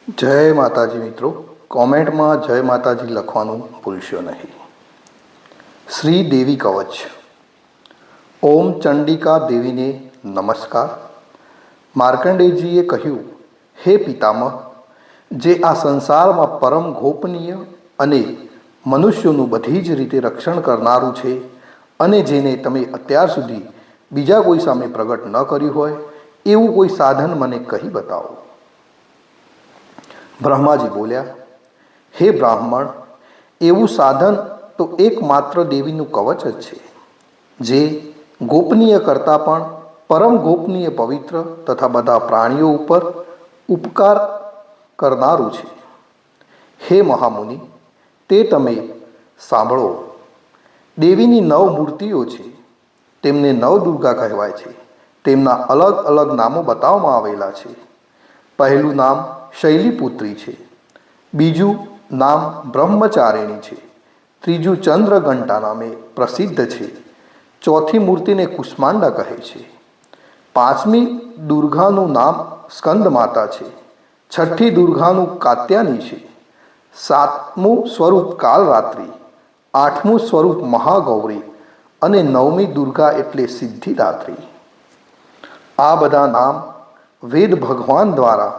જય માતાજી મિત્રો, કોમેન્ટમાં જય માતાજી લખવાનું ભૂલશો નહીં. શ્રી દેવી કવચ. ઓમ ચંડિકા દેવીને નમસ્કાર. માર્કંડેયજીએ કહ્યું, હે પિતામહ, જે આ સંસારમાં પરમ ગોપનીય અને મનુષ્યોનું બધી જ રીતે રક્ષણ કરનારું છે અને જેને તમે અત્યાર સુધી બીજા કોઈ સામે પ્રગટ ન કર્યું હોય એવું કોઈ સાધન મને કહી બતાવો. બ્રહ્માજી બોલ્યા, હે બ્રાહ્મણ, એવું સાધન તો એકમાત્ર દેવીનું કવચ જ છે, જે ગોપનીય કરતાં પણ પરમ ગોપનીય પવિત્ર તથા બધા પ્રાણીઓ ઉપર ઉપકાર કરનારું છે. હે મહામુનિ, તે તમે સાંભળો. દેવીની 9 મૂર્તિઓ છે. તેમને નવદુર્ગા કહેવાય છે. તેમના અલગ અલગ નામો બતાવવામાં આવેલા છે. પહેલું નામ શૈલીપુત્રી છે, બીજું નામ બ્રહ્મચારિણી છે, ત્રીજું ચંદ્રઘંટા નામે પ્રસિદ્ધ છે, ચોથી મૂર્તિને કુષ્માંડા કહે છે, પાંચમી દુર્ગાનું નામ સ્કંદમાતા છે, છઠ્ઠી દુર્ગાનું કાત્યાની છે, સાતમું સ્વરૂપ કાલરાત્રિ, આઠમું સ્વરૂપ મહાગૌરી અને નવમી દુર્ગા એટલે સિદ્ધિદાત્રી. આ બધા નામ વેદ ભગવાન દ્વારા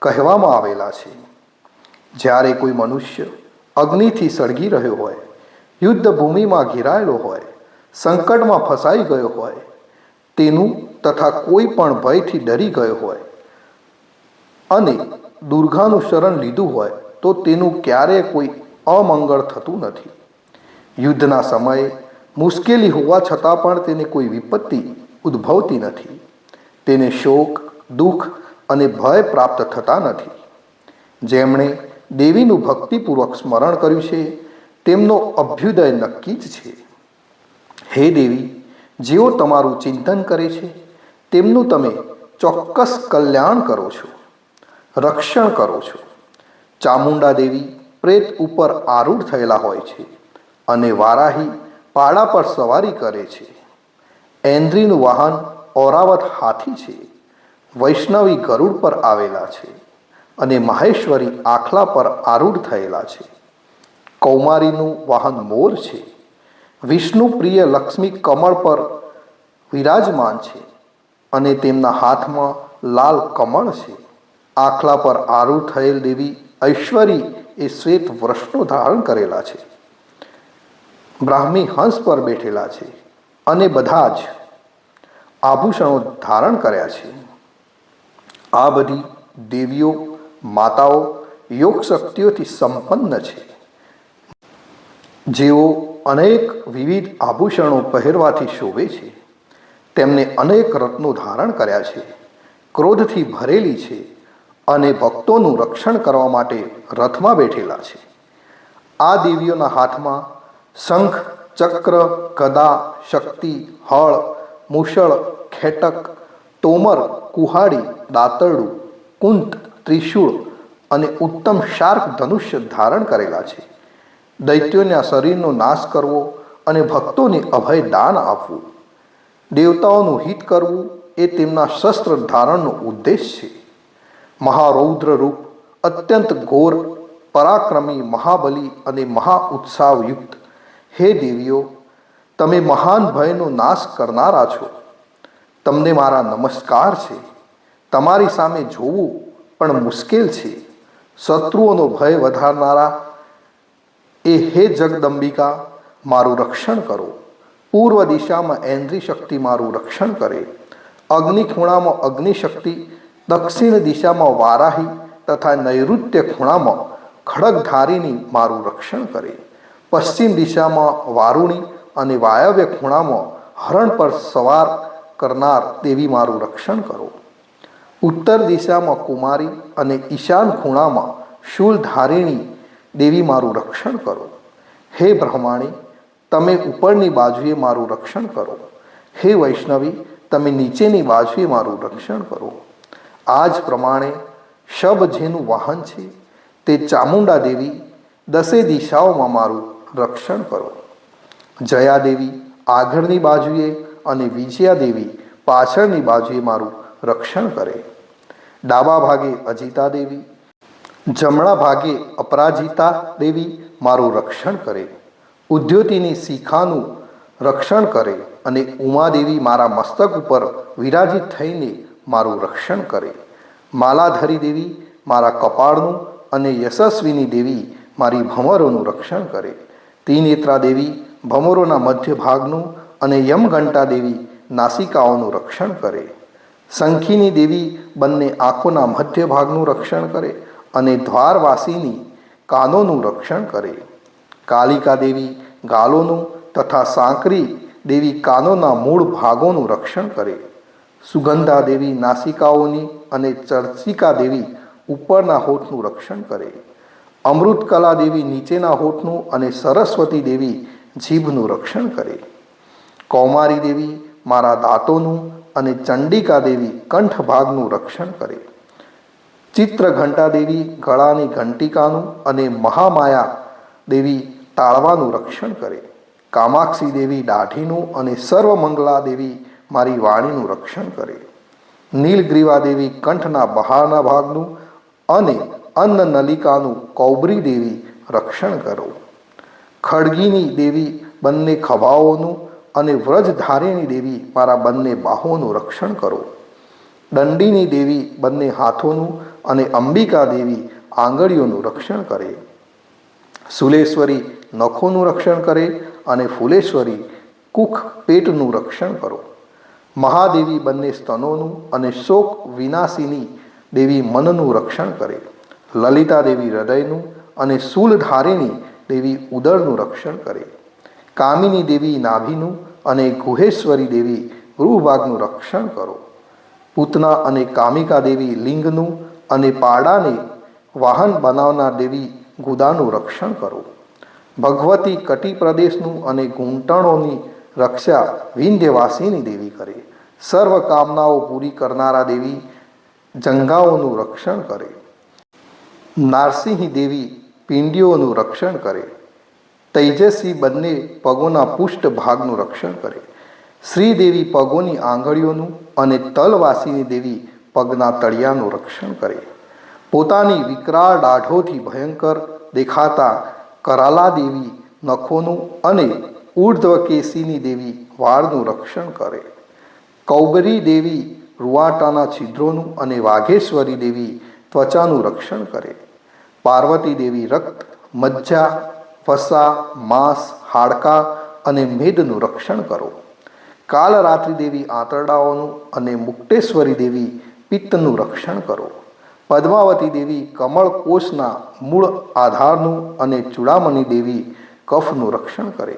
કહેવામાં આવેલા છે. જ્યારે કોઈ મનુષ્ય અગ્નિથી સળગી રહ્યો હોય, યુદ્ધ ભૂમિમાં ઘેરાયેલો હોય, સંકટમાં ફસાઈ ગયો હોય, તેનું તથા કોઈ પણ ભયથી ડરી ગયો હોય અને દુર્ગાનું શરણ લીધું હોય તો તેનું ક્યારેય કોઈ અમંગળ થતું નથી. યુદ્ધના સમયે મુશ્કેલી હોવા છતાં પણ તેને કોઈ વિપત્તિ ઉદ્ભવતી નથી. તેને શોક, દુઃખ અને ભય પ્રાપ્ત થતા નથી. જેમણે દેવીનું ભક્તિપૂર્વક સ્મરણ કર્યું છે તેમનો અભ્યુદય નક્કી જ છે. હે દેવી, જેઓ તમારું ચિંતન કરે છે તેમનું તમે ચોક્કસ કલ્યાણ કરો છો, રક્ષણ કરો છો. ચામુંડા દેવી પ્રેત ઉપર આરૂઢ થયેલા હોય છે અને વારાહી પાડા પર સવારી કરે છે. ઐન્દ્રીનું વાહન ઔરાવત હાથી છે, વૈષ્ણવી ગરુડ પર આવેલા છે અને મહેશ્વરી આખલા પર આરૂઢ થયેલા છે. કૌમારીનું વાહન મોર છે, વિષ્ણુ પ્રિય લક્ષ્મી કમળ પર વિરાજમાન છે અને તેમના હાથમાં લાલ કમળ છે. આખલા પર આરૂઢ થયેલ દેવી ઐશ્વરી એ શ્વેત વૃષણો ધારણ કરેલા છે. બ્રાહ્મી હંસ પર બેઠેલા છે અને બધા જ આભૂષણો ધારણ કર્યા છે. આ બધી દેવીઓ માતાઓ યોગ શક્તિઓથી સંપન્ન છે. જેઓ અનેક વિવિધ આભૂષણો પહેરવાથી શોભે છે. તેમને અનેક રત્નો ધારણ કર્યા છે, ક્રોધથી ભરેલી છે અને ભક્તોનું રક્ષણ કરવા માટે રથમાં બેઠેલા છે. આ દેવીઓના હાથમાં શંખ, ચક્ર, ગદા, શક્તિ, હળ, મૂષળ, ખેટક, તોમર, કુહાડી, દાતરડું, કુંત, ત્રિશૂળ અને ઉત્તમ શાર્ક ધનુષ્ય ધારણ કરેલા છે. દૈત્યોના શરીરનો નાશ કરવો અને ભક્તોને અભય દાન આપવું, દેવતાઓનું હિત કરવું એ તેમના શસ્ત્ર ધારણનો ઉદ્દેશ છે. મહારૌદ્ર રૂપ, અત્યંત ઘોર, પરાક્રમી, મહાબલી અને મહા ઉત્સાહયુક્ત હે દેવીઓ, તમે મહાન ભયનો નાશ કરનારા છો. તમને મારા નમસ્કાર છે. તમારી સામે જોવું પણ મુશ્કેલ છે. શત્રુઓનો ભય વધારનારા એ હે જગદંબિકા, મારું રક્ષણ કરો. પૂર્વ દિશામાં ઐન્દ્રી શક્તિ મારું રક્ષણ કરે, અગ્નિ ખૂણામાં અગ્નિશક્તિ, દક્ષિણ દિશામાં વારાહી તથા નૈઋત્ય ખૂણામાં ખડગધારીની મારું રક્ષણ કરે, પશ્ચિમ દિશામાં વારુણી અને વાયવ્ય ખૂણામાં હરણ પર સવાર કરનાર દેવી મારું રક્ષણ કરો. ઉત્તર દિશામાં કુમારી અને ઈશાન ખૂણામાં શૂલધારિણી દેવી મારું રક્ષણ કરો. હે બ્રહ્માણી, તમે ઉપરની બાજુએ મારું રક્ષણ કરો. હે વૈષ્ણવી, તમે નીચેની બાજુએ મારું રક્ષણ કરો. આ જ પ્રમાણે શબ જેનું વાહન છે તે ચામુંડા દેવી દસે દિશાઓમાં મારું રક્ષણ કરો. જયા દેવી આગળની બાજુએ અને વિજયા દેવી પાછળની બાજુએ મારું રક્ષણ કરે. ડાબા ભાગે અજિતા દેવી, જમણા ભાગે અપરાજિતા દેવી મારું રક્ષણ કરે, ઉદ્યોતિની શિખાનું રક્ષણ કરે અને ઉમાદેવી મારા મસ્તક ઉપર વિરાજિત થઈને મારું રક્ષણ કરે. માલાધરી દેવી મારા કપાળનું અને યશસ્વીની દેવી મારી ભમરોનું રક્ષણ કરે. ત્રિનેત્રા દેવી ભમરોના મધ્ય ભાગનું અને યમઘંટા દેવી નાસિકાઓનું રક્ષણ કરે. શંખીની દેવી બંને આંખોના મધ્ય ભાગનું રક્ષણ કરે અને દ્વારવાસીની કાનોનું રક્ષણ કરે. કાલિકા દેવી ગાલોનું તથા સાંકરી દેવી કાનોના મૂળ ભાગોનું રક્ષણ કરે. સુગંધા દેવી નાસિકાઓની અને ચર્ચિકા દેવી ઉપરના હોઠનું રક્ષણ કરે. અમૃતકલા દેવી નીચેના હોઠનું અને સરસ્વતી દેવી જીભનું રક્ષણ કરે. કૌમારી દેવી મારા દાંતોનું અને ચંડિકા દેવી કંઠ ભાગનું રક્ષણ કરે. ચિત્રઘંટા દેવી ગળાની ઘંટિકાનું અને મહામાયા દેવી તાળવાનું રક્ષણ કરે. કામાક્ષી દેવી દાઢીનું અને સર્વમંગલા દેવી મારી વાણીનું રક્ષણ કરે. નીલગ્રીવા દેવી કંઠના બહારના ભાગનું અને અન્નનલિકાનું કૌબરી દેવી રક્ષણ કરો. ખડગીની દેવી બંને ખભાઓનું અને વ્રજધારિણી દેવી મારા બંને બાહોનું રક્ષણ કરો. દંડીની દેવી બંને હાથોનું અને અંબિકા દેવી આંગળીઓનું રક્ષણ કરે. શુલેશ્વરી નખોનું રક્ષણ કરે અને ફૂલેશ્વરી કુખ પેટનું રક્ષણ કરો. મહાદેવી બંને સ્તનોનું અને શોક વિનાશિની દેવી મનનું રક્ષણ કરે. લલિતા દેવી હૃદયનું અને શૂલધારિણી દેવી ઉદરનું રક્ષણ કરે. કામિની દેવી નાભીનું અને ગુહેશ્વરી દેવી ગૃહભાગનું રક્ષણ કરો. પૂતના અને કામિકા દેવી લિંગનું અને પાડાને વાહન બનાવનાર દેવી ગુદાનું રક્ષણ કરો. ભગવતી કટી પ્રદેશનું અને ઘૂંટણોની રક્ષા વિંધ્યવાસીની દેવી કરે. સર્વ કામનાઓ પૂરી કરનારા દેવી જંઘાઓનું રક્ષણ કરે. નારસિંહી દેવી પિંડીઓનું રક્ષણ કરે. તૈજસી બંને પગોના પુષ્ટ ભાગનું રક્ષણ કરે. શ્રીદેવી પગોની આંગળીઓનું અને તલવાસીની દેવી પગના તળિયાનું રક્ષણ કરે. પોતાની વિકરાળ દાઢોથી ભયંકર દેખાતા કરાલા દેવી નખોનું અને ઉર્ધ્વકેશીની દેવી વાળનું રક્ષણ કરે. કૌબરી દેવી રૂવાટાના છિદ્રોનું અને વાઘેશ્વરી દેવી ત્વચાનું રક્ષણ કરે. પાર્વતી દેવી રક્ત, મજ્જા, વસા, માંસ, હાડકાં અને મેદનું રક્ષણ કરો. કાલરાત્રિ દેવી આંતરડાઓનું અને મુક્તેશ્વરી દેવી પિત્તનું રક્ષણ કરો. પદ્માવતી દેવી કમળ કોષના મૂળ આધારનું અને ચૂડામણી દેવી કફનું રક્ષણ કરે.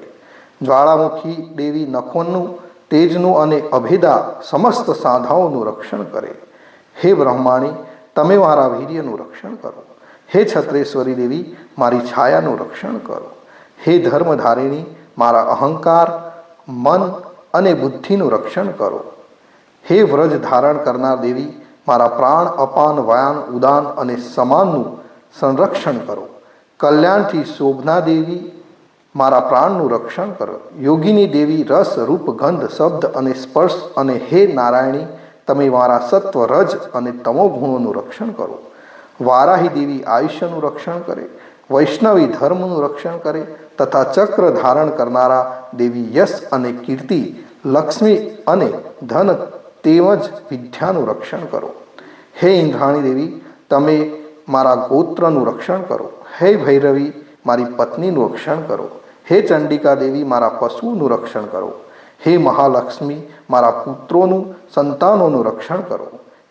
જ્વાળામુખી દેવી નખોનું, તેજનું અને અભેદા સમસ્ત સાંધાઓનું રક્ષણ કરે. હે બ્રહ્માણી, તમે મારા વીર્યનું રક્ષણ કરો. હે છત્રેશ્વરી દેવી, મારી છાયાનું રક્ષણ કરો. હે ધર્મધારિણી, મારા અહંકાર, મન અને બુદ્ધિનું રક્ષણ કરો. હે વ્રજ ધારણ કરનાર દેવી, મારા પ્રાણ, અપાન, વાયાન, ઉદાન અને સમાનનું સંરક્ષણ કરો. કલ્યાણથી શોભના દેવી, મારા પ્રાણનું રક્ષણ કરો. યોગીની દેવી રસ, રૂપ, ગંધ, શબ્દ અને સ્પર્શ અને હે નારાયણી, તમે મારા સત્વ, રજ અને તમો ગુણોનું રક્ષણ કરો. વારાહી દેવી આયુષ્યનું રક્ષણ કરે. વૈષ્ણવી ધર્મનું રક્ષણ કરે તથા ચક્ર ધારણ કરનારા દેવી યશ અને કીર્તિ, લક્ષ્મી અને ધન તેમજ વિદ્યાનું રક્ષણ કરો. હે ઇન્દ્રાણી દેવી, તમે મારા ગોત્રનું રક્ષણ કરો. હે ભૈરવી, મારી પત્નીનું રક્ષણ કરો. હે ચંડિકા દેવી, મારા પશુનું રક્ષણ કરો. હે મહાલક્ષ્મી, મારા પુત્રોનું, સંતાનોનું રક્ષણ કરો.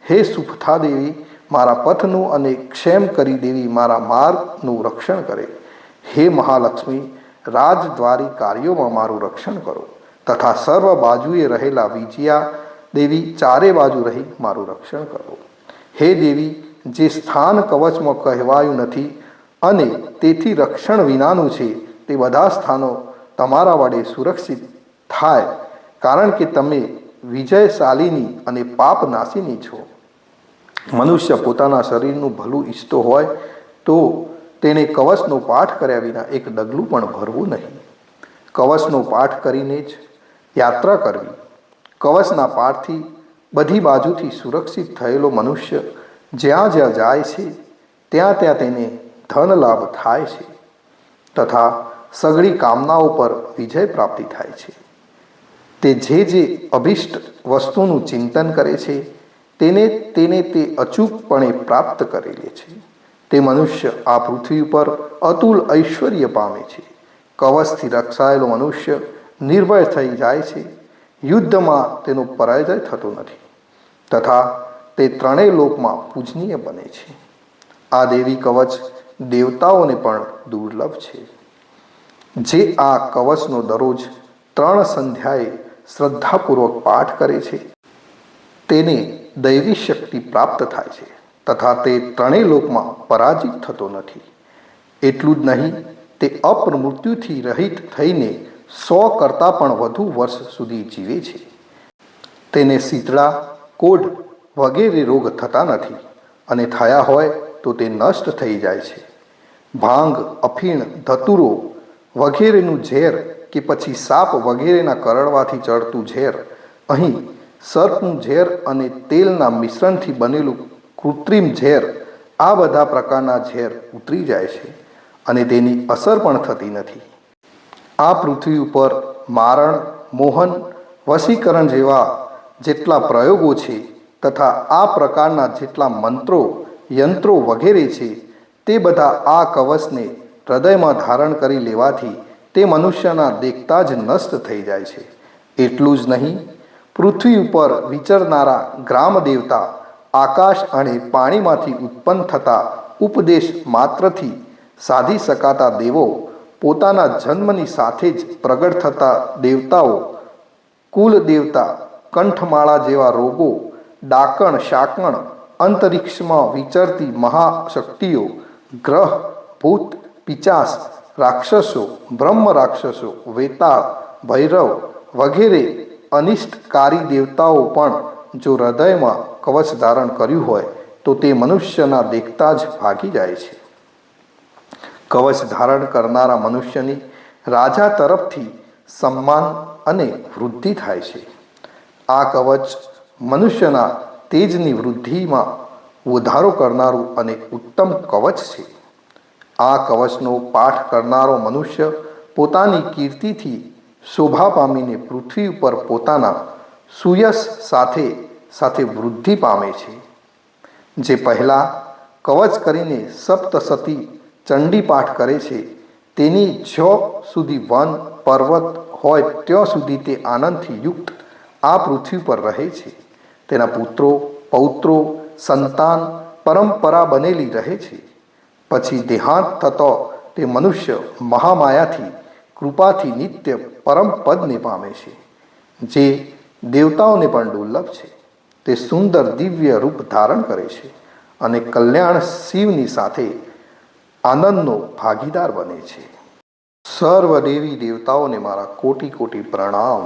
હે સુફથા દેવી, મારા પથનું અને ક્ષેમ કરી દેવી મારા માર્ગનું રક્ષણ કરે. હે મહાલક્ષ્મી, રાજદ્વારી કાર્યોમાં મારું રક્ષણ કરો તથા સર્વ બાજુએ રહેલા વિજયા દેવી ચારે બાજુ રહી મારું રક્ષણ કરો. હે દેવી, જે સ્થાન કવચમાં કહેવાયું નથી અને તેથી રક્ષણ વિનાનું છે, તે બધા સ્થાનો તમારા વડે સુરક્ષિત થાય, કારણ કે તમે વિજયશાલિની અને પાપનાશિની છો. મનુષ્ય પોતાના શરીરનું ભલું ઈચ્છતો હોય તો તેણે કવચનો પાઠ કર્યા વિના એક ડગલું પણ ભરવું નહીં. કવચનો પાઠ કરીને જ યાત્રા કરવી. કવચના પાઠથી બધી બાજુથી સુરક્ષિત થયેલો મનુષ્ય જ્યાં જ્યાં જાય છે ત્યાં ત્યાં તેને ધન લાભ થાય છે તથા સઘળી કામનાઓ પર વિજય પ્રાપ્તિ થાય છે. તે જે અભિષ્ટ વસ્તુનું ચિંતન કરે છે તેને તે અચૂકપણે પ્રાપ્ત કરી લે છે. તે મનુષ્ય આ પૃથ્વી ઉપર અતુલ ઐશ્વર્ય પામે છે. કવચથી રક્ષાયેલો મનુષ્ય નિર્ભય થઈ જાય છે. યુદ્ધમાં તેનો પરાજય થતો નથી તથા તે ત્રણેય લોકમાં પૂજનીય બને છે. આ દેવી કવચ દેવતાઓને પણ દુર્લભ છે. જે આ કવચનો દરરોજ 3 સંધ્યાએ શ્રદ્ધાપૂર્વક પાઠ કરે છે તેને દૈવી શક્તિ પ્રાપ્ત થાય છે તથા તે ત્રણેય લોકમાં પરાજિત થતો નથી. એટલું જ નહીં, તે અપમૃત્યુથી રહિત થઈને 100 કરતાં પણ વધુ વર્ષ સુધી જીવે છે. તેને શીતળા, કોઢ વગેરે રોગ થતા નથી અને થયા હોય તો તે નષ્ટ થઈ જાય છે. ભાંગ, અફીણ, ધતુરો વગેરેનું ઝેર કે પછી સાપ વગેરેના કરડવાથી ચડતું ઝેર, અહીં સર્પનું ઝેર અને તેલના મિશ્રણથી બનેલું કૃત્રિમ ઝેર, આ બધા પ્રકારના ઝેર ઉતરી જાય છે અને તેની અસર પણ થતી નથી. આ પૃથ્વી ઉપર મારણ, મોહન, વશીકરણ જેવા જેટલા પ્રયોગો છે તથા આ પ્રકારના જેટલા મંત્રો, યંત્રો વગેરે છે તે બધા આ કવચને હૃદયમાં ધારણ કરી લેવાથી તે મનુષ્યના દેખતા જ નષ્ટ થઈ જાય છે. એટલું જ નહીં, પૃથ્વી ઉપર વિચરનારા ગ્રામ દેવતા, આકાશ અને પાણીમાંથી ઉત્પન્ન થતા ઉપદેશ માત્રથી સાધી શકાતા દેવો, પોતાના જન્મની સાથે જ પ્રગટ થતા દેવતાઓ, કુલ દેવતા, કંઠમાળા જેવા રોગો, ડાકણ, શાકણ, અંતરિક્ષમાં વિચરતી મહાશક્તિઓ, ગ્રહ, ભૂત, પિચાસ, રાક્ષસો, બ્રહ્મ રાક્ષસો, વેતાળ, ભૈરવ વગેરે અનિષ્ટકારી દેવતાઓ પણ જો હૃદયમાં કવચ ધારણ કર્યું હોય તો તે મનુષ્યના દેખતા જ ભાગી જાય છે. કવચ ધારણ કરનારા મનુષ્યની રાજા તરફથી સન્માન અને વૃદ્ધિ થાય છે. આ કવચ મનુષ્યના તેજની વૃદ્ધિમાં વધારો કરનારું અને ઉત્તમ કવચ છે. આ કવચનો પાઠ કરનારો મનુષ્ય પોતાની કીર્તિથી શોભા પામીને પૃથ્વી ઉપર પોતાના સુયશ સાથે સાથે વૃદ્ધિ પામે છે. જે પહેલાં કવચ કરીને સપ્તસતી ચંડી પાઠ કરે છે તેની જ્યાં સુધી વન પર્વત હોય ત્યાં સુધી તે આનંદથી યુક્ત આ પૃથ્વી પર રહે છે. તેના પુત્રો, પૌત્રો, સંતાન પરંપરા બનેલી રહે છે. પછી દેહાંત થતો તે મનુષ્ય મહામાયાથી કૃપાથી નિત્ય પરમ પદને પામે છે, જે દેવતાઓને પણ દુર્લભ છે. તે સુંદર દિવ્ય રૂપ ધારણ કરે છે અને કલ્યાણ શિવની સાથે આનંદનો ભાગીદાર બને છે. સર્વ દેવી દેવતાઓને મારા કોટી કોટી પ્રણામ.